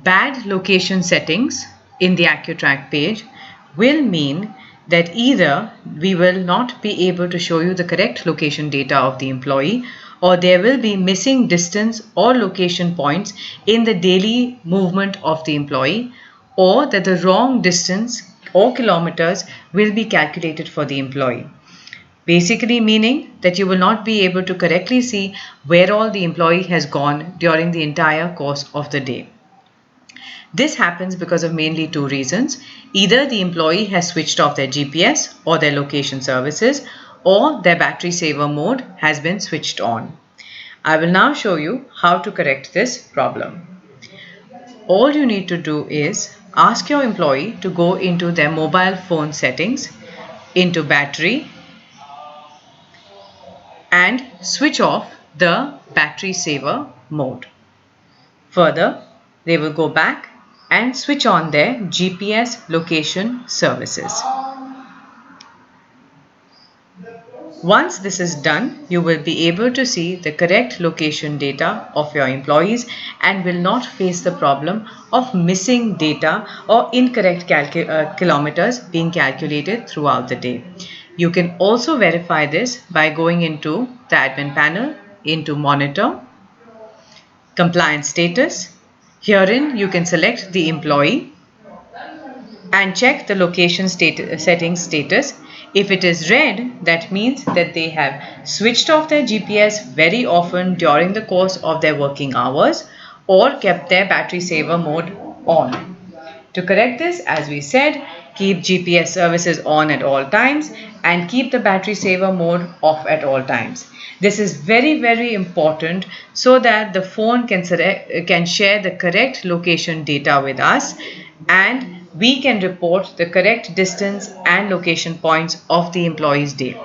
Bad location settings in the AccuTrack page will mean that either we will not be able to show you the correct location data of the employee, or there will be missing distance or location points in the daily movement of the employee, or that the wrong distance or kilometers will be calculated for the employee. Basically meaning that you will not be able to correctly see where all the employee has gone during the entire course of the day. This happens because of mainly two reasons. Either the employee has switched off their GPS or their location services, or their battery saver mode has been switched on. I will now show you how to correct this problem. All you need to do is ask your employee to go into their mobile phone settings, into battery, and switch off the battery saver mode. Further, they will go back and switch on their GPS location services. Once this is done, you will be able to see the correct location data of your employees and will not face the problem of missing data or incorrect kilometers being calculated throughout the day. You can also verify this by going into the admin panel, into monitor, compliance status. Herein you can select the employee and check the location settings status. If it is red, that means that they have switched off their GPS very often during the course of their working hours or kept their battery saver mode on. To correct this, as we said, keep GPS services on at all times and keep the battery saver mode off at all times. This is very important so that the phone can share the correct location data with us, and we can report the correct distance and location points of the employee's day.